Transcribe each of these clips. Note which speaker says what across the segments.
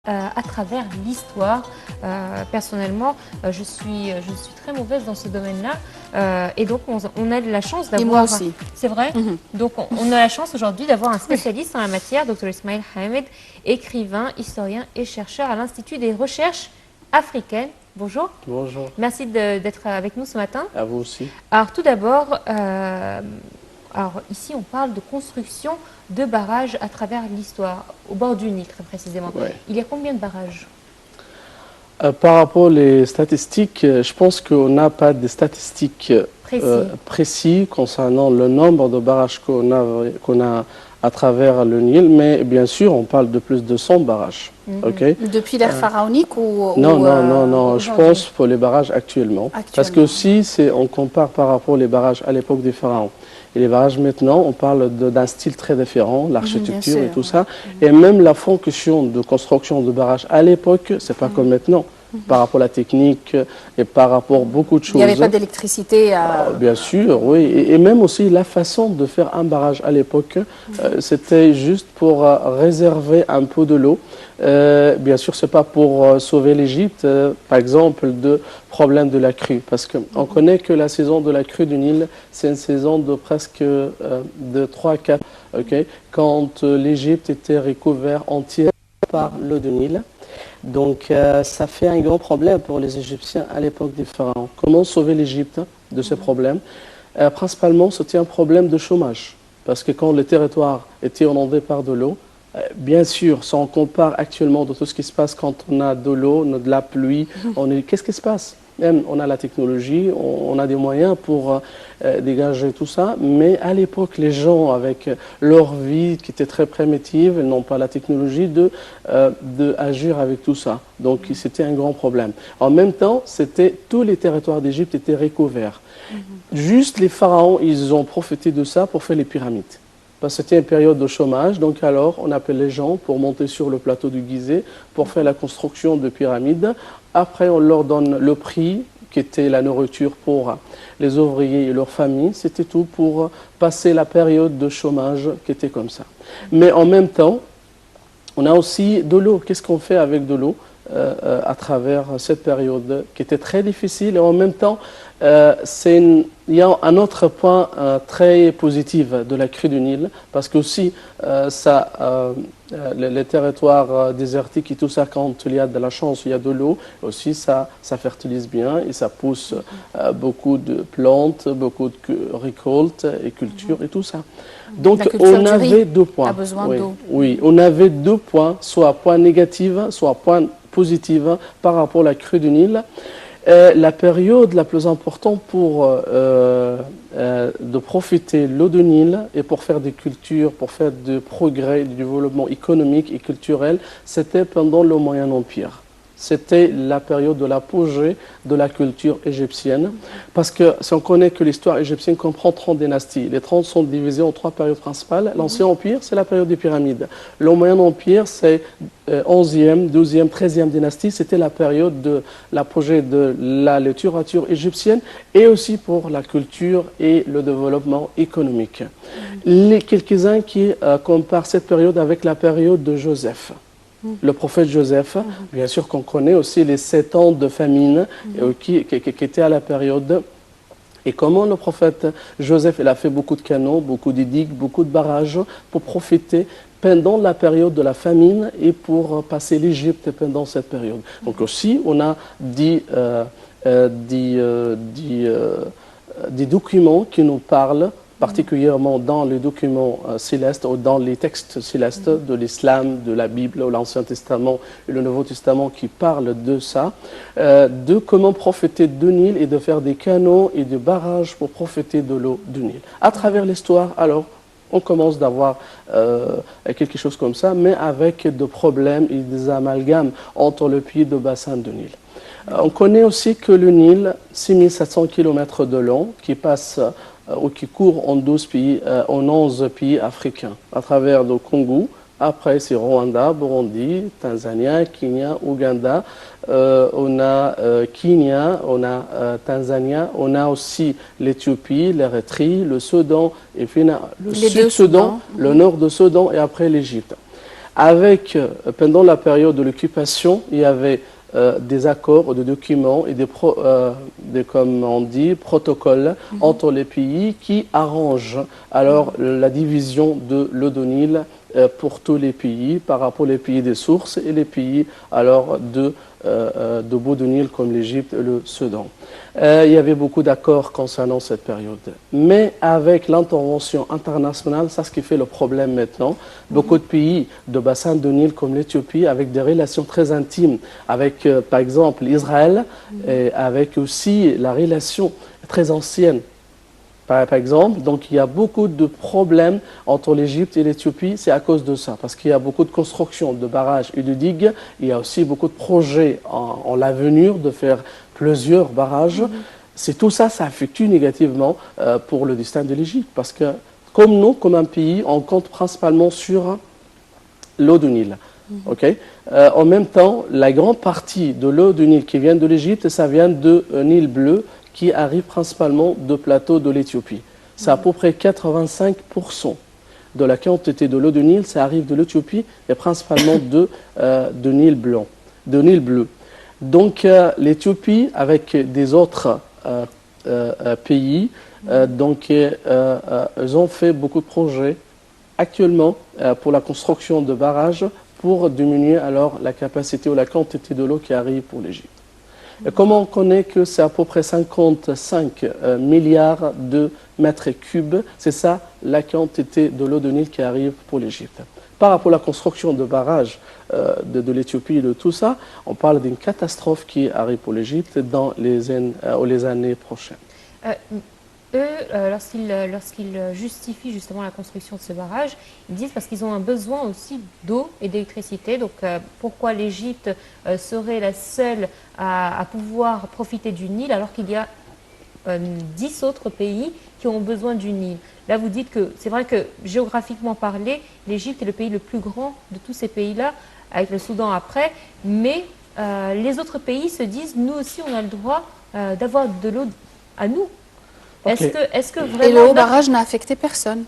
Speaker 1: à travers l'histoire. Personnellement, je suis très mauvaise dans ce domaine-là. Et donc, on a de la chance d'avoir...
Speaker 2: Et moi aussi.
Speaker 1: C'est vrai. Donc, on a la chance aujourd'hui d'avoir un spécialiste en la matière, Dr Ismail Hamed, écrivain, historien et chercheur à l'Institut des recherches africaines. Bonjour.
Speaker 3: Bonjour.
Speaker 1: Merci d'être avec nous ce matin.
Speaker 3: À vous aussi.
Speaker 1: Alors, tout d'abord, ici, on parle de construction de barrages à travers l'histoire, au bord du Nil, très précisément.
Speaker 3: Ouais.
Speaker 1: Il y a combien de barrages?
Speaker 3: Par rapport aux statistiques, je pense qu'on n'a pas de statistiques précises concernant le nombre de barrages qu'on a à travers le Nil, mais bien sûr, on parle de plus de 100 barrages. Okay?
Speaker 2: Depuis l'ère pharaonique ou
Speaker 3: non, je pense pour les barrages actuellement. Parce que si on compare par rapport aux barrages à l'époque des pharaons et les barrages maintenant, on parle d'un style très différent, l'architecture et tout ça. Et même la fonction de construction de barrages à l'époque, c'est pas comme maintenant. Par rapport à la technique et par rapport à beaucoup de choses.
Speaker 2: Il n'y avait pas d'électricité
Speaker 3: bien sûr, oui. Et même aussi la façon de faire un barrage à l'époque, c'était juste pour réserver un peu de l'eau. Bien sûr, ce n'est pas pour sauver l'Égypte, par exemple, de problème de la crue. Parce qu'on connaît que la saison de la crue du Nil, c'est une saison de presque de 3-4, quand l'Égypte était recouverte entière par l'eau du Nil. Donc, ça fait un grand problème pour les Égyptiens à l'époque des pharaons. Comment sauver l'Égypte de ce problème? Principalement, c'était un problème de chômage. Parce que quand le territoire était inondé par de l'eau, bien sûr, si on compare actuellement de tout ce qui se passe quand on a de l'eau, on a de la pluie, qu'est-ce qui se passe? Même, on a la technologie, on a des moyens pour dégager tout ça, mais à l'époque, les gens, avec leur vie qui était très primitive, ils n'ont pas la technologie de agir avec tout ça. Donc, c'était un grand problème. En même temps, tous les territoires d'Égypte étaient recouverts. Juste les pharaons, ils ont profité de ça pour faire les pyramides. Parce que c'était une période de chômage, donc alors on appelle les gens pour monter sur le plateau du Gizeh pour faire la construction de pyramides. Après, on leur donne le prix, qui était la nourriture pour les ouvriers et leurs familles. C'était tout pour passer la période de chômage qui était comme ça. Mais en même temps, on a aussi de l'eau. Qu'est-ce qu'on fait avec de l'eau à travers cette période qui était très difficile? Et en même temps, il y a un autre point très positif de la crue du Nil, parce que aussi les territoires désertiques et tout ça, quand il y a de la chance, il y a de l'eau, aussi ça fertilise bien et ça pousse beaucoup de plantes, beaucoup de récoltes et cultures et tout ça. Donc on avait 2 points.
Speaker 2: A besoin d'eau.
Speaker 3: Oui, on avait 2 points, soit point négatif, soit point positif par rapport à la crue du Nil. La période la plus importante pour de profiter de l'eau du Nil et pour faire des cultures, pour faire du progrès, du développement économique et culturel, c'était pendant le Moyen Empire. C'était la période de l'apogée de la culture égyptienne. Parce que si on connaît que l'histoire égyptienne comprend 30 dynasties, les 30 sont divisées en 3 périodes principales. L'Ancien Empire, c'est la période des pyramides. Le Moyen Empire, c'est 11e, 12e, 13e dynastie. C'était la période de l'apogée de la littérature égyptienne et aussi pour la culture et le développement économique. Quelques-uns qui comparent cette période avec la période de Joseph. Le prophète Joseph, bien sûr qu'on connaît aussi les 7 ans de famine qui étaient à la période. Et comment le prophète Joseph, il a fait beaucoup de canaux, beaucoup de digues, beaucoup de barrages pour profiter pendant la période de la famine et pour passer l'Égypte pendant cette période. Donc aussi, on a des documents qui nous parlent particulièrement dans les documents célestes ou dans les textes célestes de l'islam, de la Bible, ou l'Ancien Testament et le Nouveau Testament qui parlent de ça, de comment profiter du Nil et de faire des canaux et des barrages pour profiter de l'eau du Nil. À travers l'histoire, alors, on commence d'avoir quelque chose comme ça, mais avec des problèmes et des amalgames entre le pays de bassin du Nil. On connaît aussi que le Nil, 6700 km de long, qui passe ou qui court en 11 pays africains, à travers le Congo. Après, c'est Rwanda, Burundi, Tanzanie, Kenya, Ouganda. On a Kenya, on a Tanzanie, on a aussi l'Éthiopie, l'Érythrée, le Soudan, et puis le Sud-Soudan, le nord du Soudan et après l'Égypte. Pendant la période de l'occupation, il y avait des accords, des documents et comme on dit, protocoles entre les pays qui arrangent alors la division de l'eau de Nil pour tous les pays par rapport aux pays des sources et les pays alors de bout de Nil comme l'Égypte et le Soudan. Il y avait beaucoup d'accords concernant cette période. Mais avec l'intervention internationale, c'est ce qui fait le problème maintenant. Beaucoup de pays de bassin de Nil comme l'Éthiopie, avec des relations très intimes avec, par exemple, Israël, et avec aussi la relation très ancienne. Par exemple, donc il y a beaucoup de problèmes entre l'Égypte et l'Éthiopie, c'est à cause de ça, parce qu'il y a beaucoup de construction de barrages et de digues, il y a aussi beaucoup de projets en l'avenir de faire plusieurs barrages. C'est tout ça, ça affecte négativement pour le destin de l'Égypte, parce que comme nous, comme un pays, on compte principalement sur l'eau de Nil. En même temps, la grande partie de l'eau de Nil qui vient de l'Égypte, ça vient de Nil bleu, qui arrive principalement de plateaux de l'Éthiopie. C'est à peu près 85% de la quantité de l'eau de Nil, ça arrive de l'Éthiopie et principalement de Nil blanc, de Nil bleu. Donc l'Éthiopie, avec des autres pays, ils ont fait beaucoup de projets actuellement pour la construction de barrages pour diminuer alors la capacité ou la quantité de l'eau qui arrive pour l'Égypte. Et comme on connaît que c'est à peu près 55 milliards de mètres cubes, c'est ça la quantité de l'eau de Nil qui arrive pour l'Égypte. Par rapport à la construction de barrages de l'Éthiopie et de tout ça, on parle d'une catastrophe qui arrive pour l'Égypte dans les années prochaines.
Speaker 1: Lorsqu'ils justifient justement la construction de ce barrage, ils disent parce qu'ils ont un besoin aussi d'eau et d'électricité. Donc pourquoi l'Égypte serait la seule à pouvoir profiter du Nil alors qu'il y a 10 autres pays qui ont besoin du Nil. Là, vous dites que c'est vrai que géographiquement parlé, l'Égypte est le pays le plus grand de tous ces pays-là, avec le Soudan après, mais les autres pays se disent, nous aussi, on a le droit d'avoir de l'eau à nous.
Speaker 3: Okay.
Speaker 1: Est-ce que vraiment...
Speaker 2: Et le haut barrage n'a affecté personne.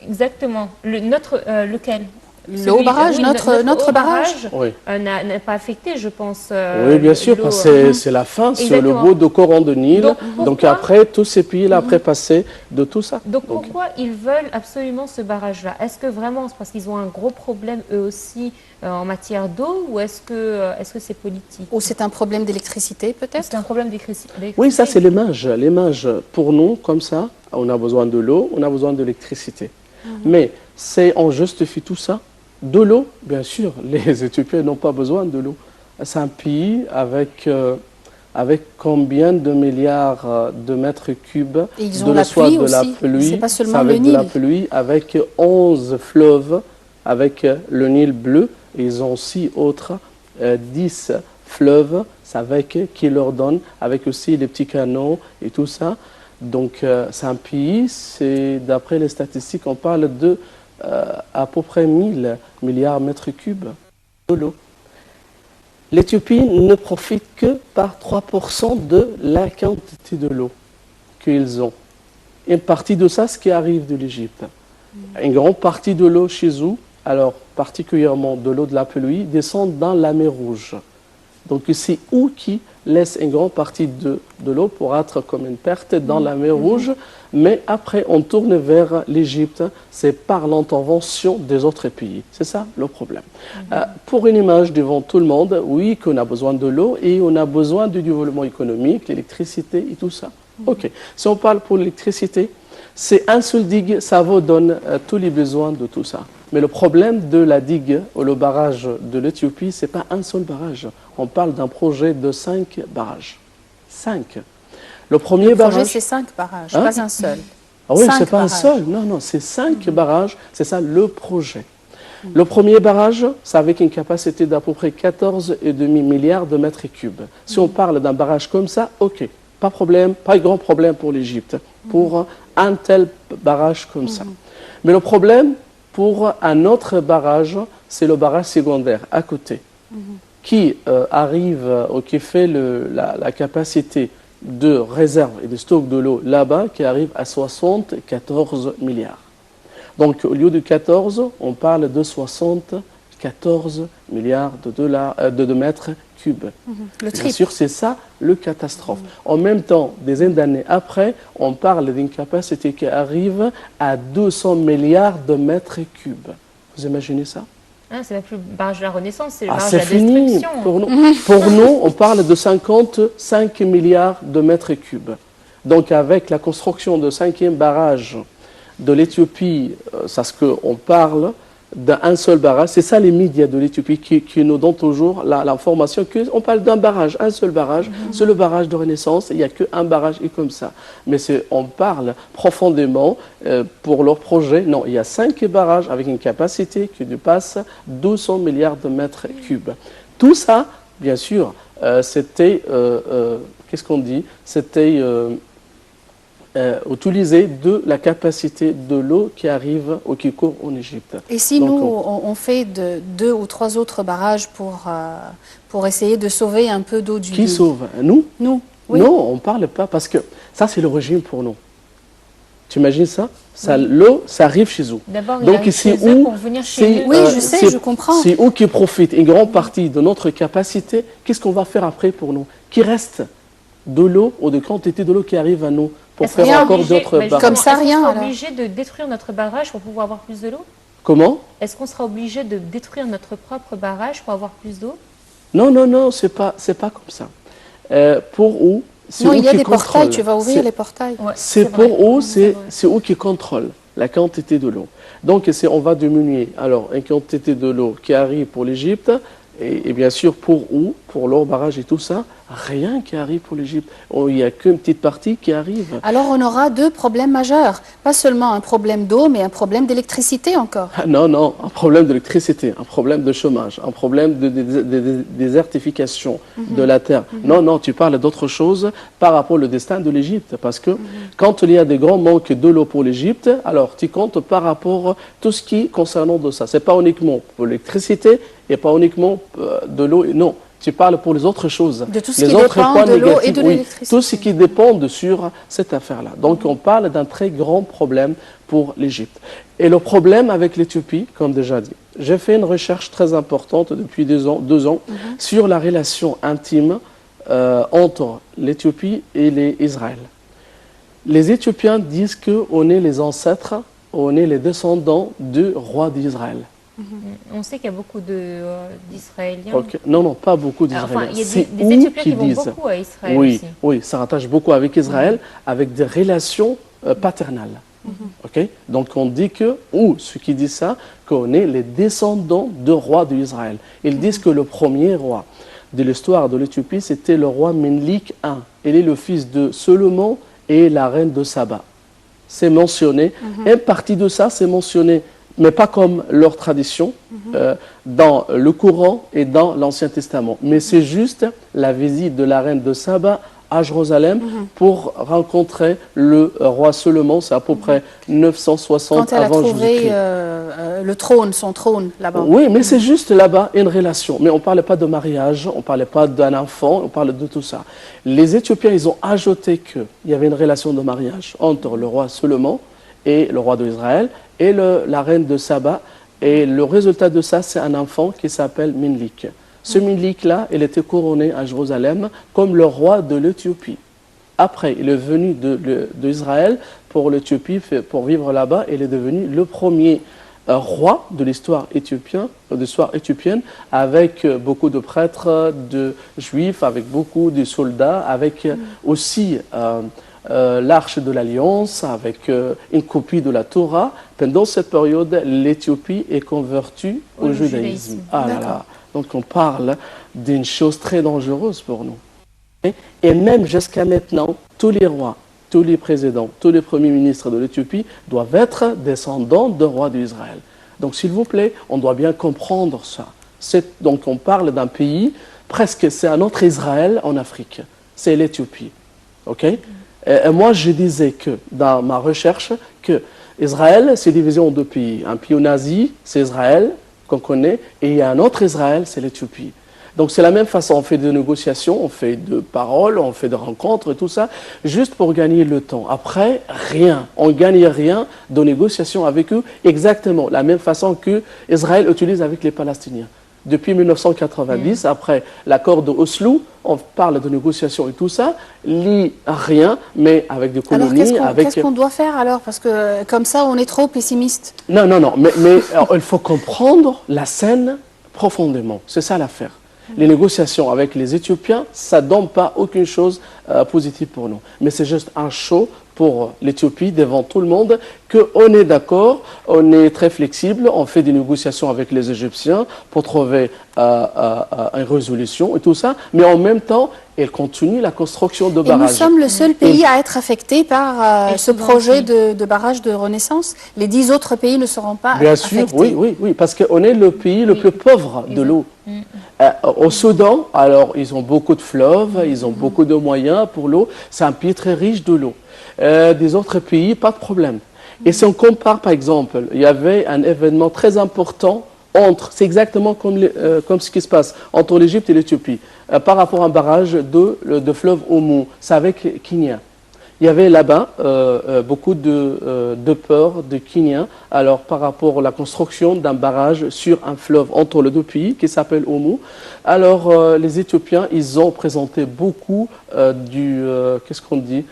Speaker 1: Exactement. Lequel?
Speaker 2: Le haut barrage, oui, notre barrage
Speaker 3: oui.
Speaker 1: N'a pas affecté, je pense.
Speaker 3: Oui, bien sûr, parce que c'est la fin sur le bout du courant de Nil. Donc après, tous ces pays-là, après passer de tout ça.
Speaker 1: Donc pourquoi ils veulent absolument ce barrage-là? Est-ce que vraiment c'est parce qu'ils ont un gros problème eux aussi en matière d'eau, ou est-ce que c'est politique?
Speaker 2: Ou c'est un problème d'électricité peut-être?
Speaker 1: C'est un problème d'électricité.
Speaker 3: Oui, ça c'est les mages. Les mages, pour nous, comme ça, on a besoin de l'eau, on a besoin d'électricité. Mais on justifie tout ça. De l'eau, bien sûr, les Éthiopiens n'ont pas besoin de l'eau. C'est un pays avec combien de milliards de mètres cubes
Speaker 2: de la pluie aussi. C'est pas seulement le Nil.
Speaker 3: De la pluie, avec 11 fleuves, avec le Nil bleu. Et ils ont aussi autres 10 fleuves qui leur donnent, avec aussi les petits canaux et tout ça. Donc c'est un pays, d'après les statistiques, on parle de à peu près 1000 milliards de mètres cubes de l'eau. L'Éthiopie ne profite que par 3% de la quantité de l'eau qu'ils ont. Une partie de ça, ce qui arrive de l'Égypte. Une grande partie de l'eau chez eux, alors particulièrement de l'eau de la pluie, descend dans la mer Rouge. Donc c'est eux qui laissent une grande partie de l'eau pour être comme une perte dans la mer Rouge, mais après on tourne vers l'Égypte, c'est par l'intervention des autres pays. C'est ça le problème. Pour une image devant tout le monde, oui qu'on a besoin de l'eau et on a besoin du développement économique, l'électricité et tout ça. Ok, si on parle pour l'électricité, c'est un seul digue, ça vous donne tous les besoins de tout ça. Mais le problème de la digue ou le barrage de l'Éthiopie, ce n'est pas un seul barrage. On parle d'un projet de 5 barrages. 5. Le premier barrage...
Speaker 2: Le projet, c'est 5 barrages, pas un seul.
Speaker 3: Ah oui, ce n'est pas un seul. Non, non, c'est 5 barrages. C'est ça le projet. Le premier barrage, c'est avec une capacité d'à peu près 14,5 milliards de mètres cubes. Si on parle d'un barrage comme ça, ok, pas problème, pas grand problème pour l'Égypte, pour un tel barrage comme ça. Mais le problème... Pour un autre barrage, c'est le barrage secondaire à côté, qui arrive, ou qui fait la capacité de réserve et de stock de l'eau là-bas, qui arrive à 74 milliards. Donc au lieu de 14, on parle de 60 14 milliards de mètres cubes.
Speaker 2: Le
Speaker 3: Bien
Speaker 2: triple.
Speaker 3: sûr, c'est ça le catastrophe. En même temps, des dizaines d'années après, on parle d'une capacité qui arrive à 200 milliards de mètres cubes. Vous imaginez ça?
Speaker 1: Ah, c'est même plus le barrage de la Renaissance, c'est le
Speaker 3: Ah,
Speaker 1: barrage de
Speaker 3: c'est
Speaker 1: la
Speaker 3: fini.
Speaker 1: destruction.
Speaker 3: Pour nous, on parle de 55 milliards de mètres cubes. Donc, avec la construction de 5e barrage de l'Éthiopie, c'est ce qu'on parle d'un seul barrage. C'est ça les médias de l'Éthiopie qui nous donnent toujours l'information qu'on parle d'un barrage, un seul barrage. C'est le barrage de Renaissance. Il n'y a qu'un barrage et comme ça. Mais on parle profondément pour leur projet. Non, il y a 5 barrages avec une capacité qui dépasse 200 milliards de mètres cubes. Tout ça, bien sûr, c'était, qu'est-ce qu'on dit? C'était utiliser de la capacité de l'eau qui arrive ou qui court en Égypte.
Speaker 2: Et si donc, nous, on fait 2 ou 3 autres barrages pour essayer de sauver un peu d'eau du Nil?
Speaker 3: Qui sauve? Nous?
Speaker 2: Nous, oui.
Speaker 3: Non, on ne parle pas parce que ça, c'est le régime pour nous. Tu imagines ça? L'eau, ça arrive chez eux.
Speaker 1: D'abord, il arrive chez eux pour venir chez nous.
Speaker 2: Oui, je sais, je comprends.
Speaker 3: C'est eux qui profitent une grande partie de notre capacité. Qu'est-ce qu'on va faire après pour nous? Qui reste de l'eau ou de quantité de l'eau qui arrive à nous pour faire encore d'autres barrages?
Speaker 2: Comme ça, rien.
Speaker 1: Est-ce qu'on sera obligé de détruire notre barrage pour pouvoir avoir plus de l'eau?
Speaker 3: Comment?
Speaker 1: Est-ce qu'on sera obligé de détruire notre propre barrage pour avoir plus d'eau?
Speaker 3: Non, non, non, c'est pas comme ça. Pour eux,
Speaker 2: non, il y a des portails, tu vas ouvrir les portails.
Speaker 1: Ouais,
Speaker 3: c'est pour eux, c'est eux qui contrôlent la quantité de l'eau. Donc, on va diminuer alors une quantité de l'eau qui arrive pour l'Égypte et bien sûr pour eux, pour leur barrage et tout ça, rien qui arrive pour l'Égypte. Il n'y a qu'une petite partie qui arrive.
Speaker 2: Alors, on aura 2 problèmes majeurs. Pas seulement un problème d'eau, mais un problème d'électricité encore.
Speaker 3: Non, non, un problème d'électricité, un problème de chômage, un problème de désertification de la terre. Non, non, tu parles d'autre chose par rapport au destin de l'Égypte. Parce que quand il y a des grands manques de l'eau pour l'Égypte, alors tu comptes par rapport à tout ce qui concernant de ça. Ce n'est pas uniquement pour l'électricité et pas uniquement de l'eau, non. Tu parles pour les autres choses.
Speaker 2: De tout ce qui dépend de l'eau et de l'électricité.
Speaker 3: Tout ce qui dépend sur cette affaire-là. Donc on parle d'un très grand problème pour l'Égypte. Et le problème avec l'Éthiopie, comme déjà dit, j'ai fait une recherche très importante depuis 2 ans sur la relation intime entre l'Éthiopie et Israël. Les Éthiopiens disent qu'on est les ancêtres, on est les descendants du roi d'Israël.
Speaker 1: On sait qu'il y a beaucoup d'Israéliens.
Speaker 3: Okay. Non, non, pas beaucoup d'Israéliens.
Speaker 1: Enfin, il y a des Éthiopiens qui vont beaucoup à Israël
Speaker 3: oui,
Speaker 1: aussi.
Speaker 3: Oui, ça rattache beaucoup avec Israël, avec des relations paternelles. Okay? Donc on dit ceux qui disent ça, qu'on est les descendants du roi d'Israël. Ils disent que le premier roi de l'histoire de l'Éthiopie, c'était le roi Menelik I. Il est le fils de Salomon et la reine de Saba. C'est mentionné. Une partie de ça, c'est mentionné, mais pas comme leur tradition, dans le Coran et dans l'Ancien Testament. Mais c'est juste la visite de la reine de Saba à Jérusalem pour rencontrer le roi Salomon. C'est à peu près 960 avant Jésus-Christ.
Speaker 2: Quand elle a trouvé son trône là-bas.
Speaker 3: Oui, mais c'est juste là-bas une relation. Mais on ne parlait pas de mariage, on ne parlait pas d'un enfant, on parlait de tout ça. Les Éthiopiens, ils ont ajouté qu'il y avait une relation de mariage entre le roi Salomon et le roi d'Israël et la reine de Saba. Et le résultat de ça, c'est un enfant qui s'appelle Menelik. Ce Menelik-là, il était couronné à Jérusalem comme le roi de l'Éthiopie. Après, il est venu d'Israël pour l'Éthiopie, pour vivre là-bas. Il est devenu le premier roi de l'histoire éthiopienne, avec beaucoup de prêtres, de juifs, avec beaucoup de soldats, avec aussi l'arche de l'Alliance, avec une copie de la Torah. Pendant cette période, l'Éthiopie est convertie au judaïsme. Ah là là. Donc on parle d'une chose très dangereuse pour nous. Et même jusqu'à maintenant, tous les rois, tous les présidents, tous les premiers ministres de l'Éthiopie doivent être descendants de rois d'Israël. Donc s'il vous plaît, on doit bien comprendre ça. Donc on parle d'un pays, presque c'est un autre Israël en Afrique. C'est l'Éthiopie. Okay? Et moi je disais que dans ma recherche, que Israël c'est divisé en 2 pays. Un pays nazi, c'est Israël, qu'on connaît, et il y a un autre Israël, c'est l'Éthiopie. Donc c'est la même façon, on fait des négociations, on fait de paroles, on fait de rencontres et tout ça, juste pour gagner le temps. Après, rien, on ne gagne rien de négociations avec eux, exactement la même façon que Israël utilise avec les Palestiniens. Depuis 1990, après l'accord de Oslo, on parle de négociations et tout ça, rien, mais avec des colonies.
Speaker 2: Alors qu'est-ce qu'on doit faire alors? Parce que comme ça, on est trop pessimiste.
Speaker 3: Non, non, non, mais alors, il faut comprendre la scène profondément. C'est ça l'affaire. Les négociations avec les Éthiopiens, ça ne donne pas aucune chose positive pour nous. Mais c'est juste un show pour l'Éthiopie devant tout le monde qu'on est d'accord, on est très flexible, on fait des négociations avec les Égyptiens pour trouver une résolution et tout ça, mais en même temps, elle continue la construction de barrages.
Speaker 2: Et nous sommes le seul pays à être affecté par ce projet de barrage de renaissance. Les 10 autres pays ne seront pas affectés.
Speaker 3: Bien sûr, oui, parce qu'on est le pays le plus pauvre de l'eau. Au Soudan, alors, ils ont beaucoup de fleuves, ils ont beaucoup de moyens pour l'eau. C'est un pays très riche de l'eau. Des autres pays, pas de problème. Et si on compare, par exemple, il y avait un événement très important c'est exactement comme ce qui se passe entre l'Égypte et l'Éthiopie, par rapport à un barrage de fleuve Omo, c'est avec Kenya. Il y avait là-bas beaucoup de peur de Kenyans, alors par rapport à la construction d'un barrage sur un fleuve entre les deux pays qui s'appelle Omo. Alors les Éthiopiens, ils ont présenté beaucoup qu'est-ce qu'on dit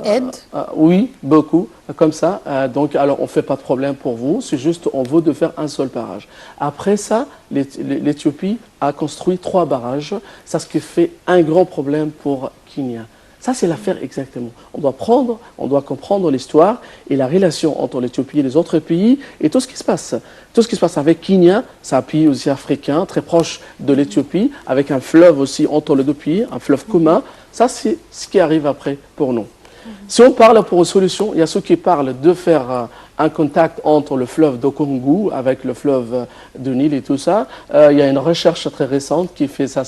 Speaker 2: Aide.
Speaker 3: Oui, beaucoup, comme ça. Donc, alors, on ne fait pas de problème pour vous, c'est juste, on veut de faire un seul barrage. Après ça, l'Éthiopie a construit 3 barrages, ça ce qui fait un grand problème pour Kenya. Ça, c'est l'affaire exactement. On doit comprendre l'histoire et la relation entre l'Éthiopie et les autres pays et tout ce qui se passe. Tout ce qui se passe avec Kenya, c'est un pays aussi africain, très proche de l'Éthiopie, avec un fleuve aussi entre les deux pays, un fleuve commun. Ça, c'est ce qui arrive après pour nous. Si on parle pour une solution, il y a ceux qui parlent de faire un contact entre le fleuve de Congo avec le fleuve de Nil et tout ça. Il y a une recherche très récente qui fait ça.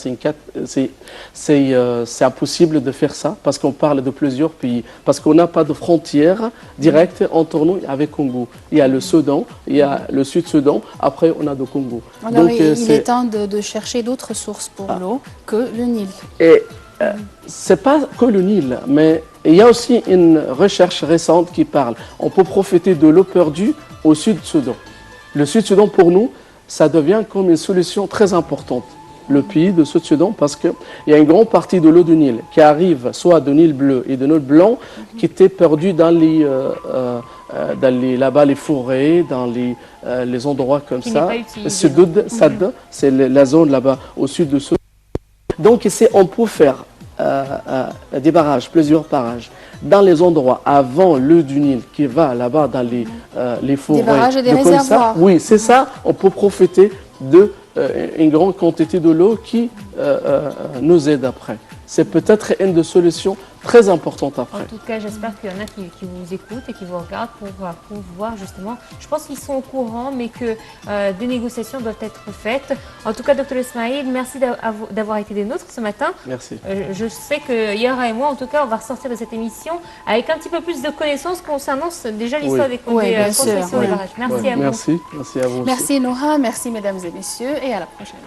Speaker 3: C'est impossible de faire ça parce qu'on parle de plusieurs pays. Parce qu'on n'a pas de frontière directe entre nous avec Congo. Il y a le Soudan, il y a le Sud-Soudan, après on a le Congo.
Speaker 2: Alors, donc, il est temps de chercher d'autres sources pour l'eau que le Nil.
Speaker 3: Et c'est pas que le Nil, mais il y a aussi une recherche récente qui parle. On peut profiter de l'eau perdue au Sud-Soudan. Le Sud-Soudan, pour nous, ça devient comme une solution très importante. Le pays de Sud-Soudan, parce qu'il y a une grande partie de l'eau du Nil qui arrive soit de Nil bleu et de Nil blanc, qui était perdue dans là-bas les forêts, dans les endroits comme
Speaker 1: qui
Speaker 3: ça.
Speaker 1: Sad,
Speaker 3: c'est la zone là-bas au sud de Soudan. Donc on peut faire des barrages, plusieurs barrages, dans les endroits avant le du Nil qui va là-bas dans les forêts.
Speaker 2: Des barrages et des réservoirs.
Speaker 3: Oui, c'est ça. On peut profiter d'une grande quantité de l'eau qui nous aide après. C'est peut-être une des solutions très importantes après.
Speaker 1: En tout cas, j'espère qu'il y en a qui vous écoutent et qui vous regardent pour voir justement. Je pense qu'ils sont au courant, mais que des négociations doivent être faites. En tout cas, Dr Ismail, merci d'avoir été des nôtres ce matin.
Speaker 3: Merci.
Speaker 1: Je sais que Yara et moi, en tout cas, on va ressortir de cette émission avec un petit peu plus de connaissances concernant déjà l'histoire des constructions des barrages. Merci à vous.
Speaker 3: Merci à vous.
Speaker 2: Merci Noha, merci mesdames et messieurs, et à la prochaine.